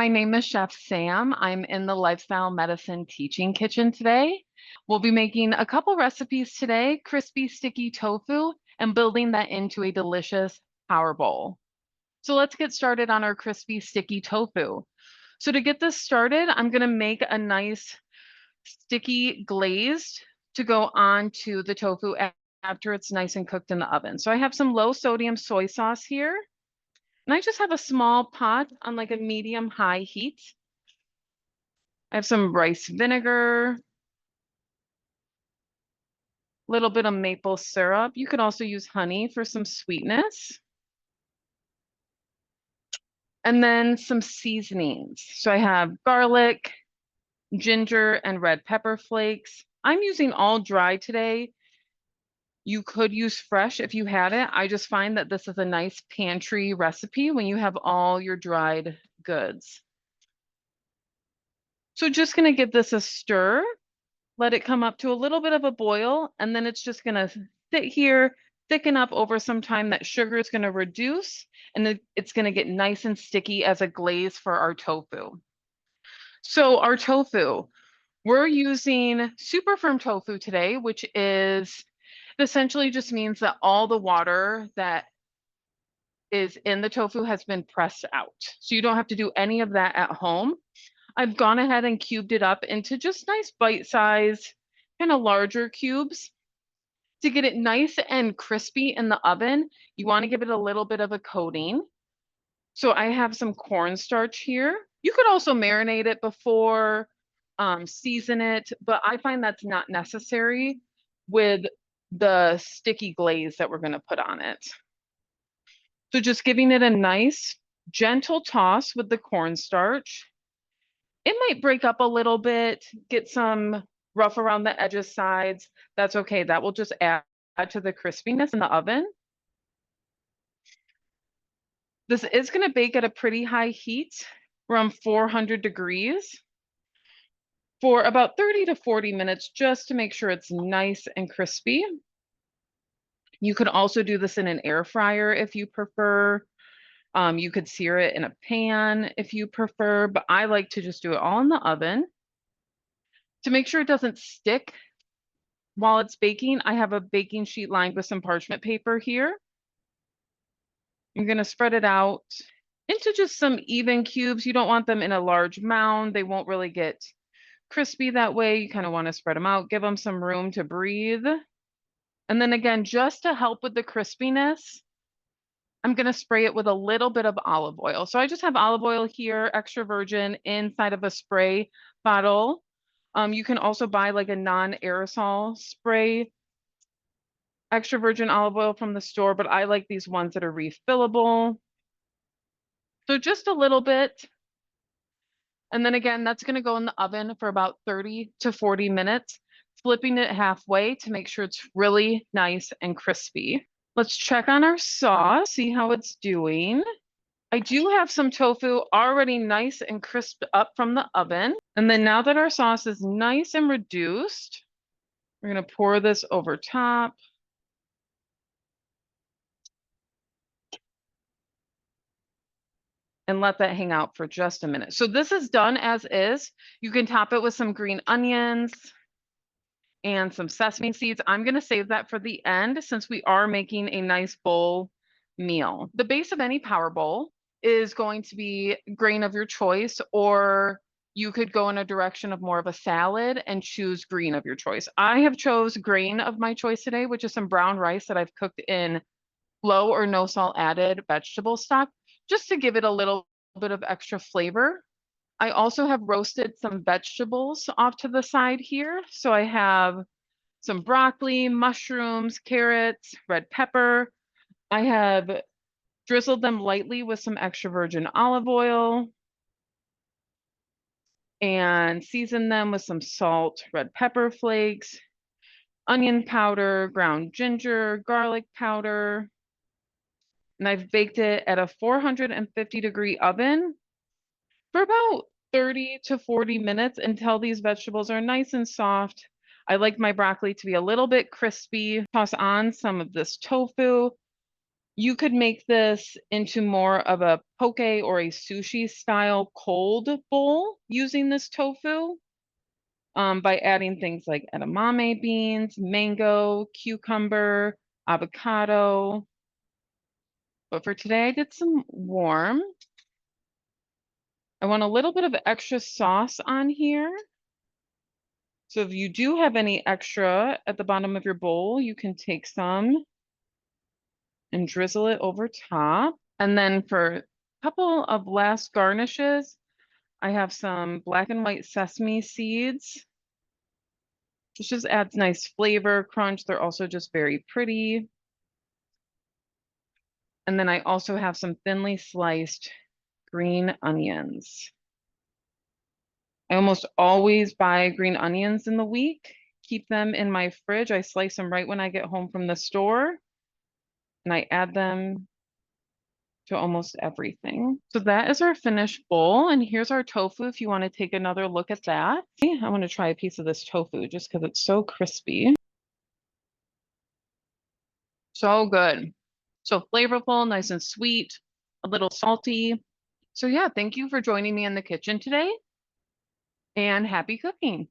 My name is Chef Sam. I'm in the Lifestyle Medicine Teaching Kitchen today. We'll be making a couple recipes today, crispy sticky tofu, and building that into a delicious power bowl. So let's get started on our crispy sticky tofu. So to get this started, I'm going to make a nice sticky glazed to go onto the tofu after it's nice and cooked in the oven. So I have some low sodium soy sauce here. And I just have a small pot on like a medium high heat. I have some rice vinegar, a little bit of maple syrup. You could also use honey for some sweetness. And then some seasonings. So I have garlic, ginger, and red pepper flakes. I'm using all dry today. You could use fresh if you had it. I just find that this is a nice pantry recipe when you have all your dried goods. So just gonna give this a stir. Let it come up to a little bit of a boil, and then it's just gonna sit here, thicken up over some time. That sugar is gonna reduce, and it's gonna get nice and sticky as a glaze for our tofu. So our tofu, we're using super firm tofu today, which is essentially just means that all the water that is in the tofu has been pressed out. So you don't have to do any of that at home. I've gone ahead and cubed it up into just nice bite-size, kind of larger cubes. To get it nice and crispy in the oven, you want to give it a little bit of a coating. So I have some cornstarch here. You could also marinate it before, season it, but I find that's not necessary with the sticky glaze that we're going to put on it. So just giving it a nice, gentle toss with the cornstarch. It might break up a little bit, get some rough around the edges, sides. That's okay. That will just add to the crispiness in the oven. This is going to bake at a pretty high heat, around 400 degrees, for about 30 to 40 minutes, just to make sure it's nice and crispy. You could also do this in an air fryer if you prefer. You could sear it in a pan if you prefer, but I like to just do it all in the oven. To make sure it doesn't stick while it's baking, I have a baking sheet lined with some parchment paper here. I'm going to spread it out into just some even cubes. You don't want them in a large mound. They won't really get crispy that way. You kind of want to spread them out, give them some room to breathe. And then again, just to help with the crispiness, I'm going to spray it with a little bit of olive oil. So I just have olive oil here, extra virgin, inside of a spray bottle. You can also buy like a non-aerosol spray, extra virgin olive oil from the store, but I like these ones that are refillable. So just a little bit. And then again, that's going to go in the oven for about 30 to 40 minutes, flipping it halfway to make sure it's really nice and crispy. Let's check on our sauce, see how it's doing. I do have some tofu already nice and crisped up from the oven. And then now that our sauce is nice and reduced, we're going to pour this over top. And let that hang out for just a minute. So this is done as is. You can top it with some green onions and some sesame seeds. I'm going to save that for the end since we are making a nice bowl meal. The base of any power bowl is going to be grain of your choice, or you could go in a direction of more of a salad and choose green of your choice. I have chose grain of my choice today, which is some brown rice that I've cooked in low or no salt added vegetable stock, just to give it a little bit of extra flavor. I also have roasted some vegetables off to the side here. So I have some broccoli, mushrooms, carrots, red pepper. I have drizzled them lightly with some extra virgin olive oil and seasoned them with some salt, red pepper flakes, onion powder, ground ginger, garlic powder. And I've baked it at a 450-degree oven for about 30 to 40 minutes until these vegetables are nice and soft. I like my broccoli to be a little bit crispy. Toss on some of this tofu. You could make this into more of a poke or a sushi style cold bowl using this tofu, by adding things like edamame beans, mango, cucumber, avocado. But for today, I did some warm. I want a little bit of extra sauce on here. So if you do have any extra at the bottom of your bowl, you can take some and drizzle it over top. And then for a couple of last garnishes, I have some black and white sesame seeds. This just adds nice flavor, crunch. They're also just very pretty. And then I also have some thinly sliced green onions. I almost always buy green onions in the week, keep them in my fridge. I slice them right when I get home from the store, and I add them to almost everything. So that is our finished bowl, and here's our tofu if you want to take another look at that. I want to try a piece of this tofu just because it's so crispy. So good. So flavorful, nice and sweet, a little salty. So yeah, thank you for joining me in the kitchen today, and happy cooking.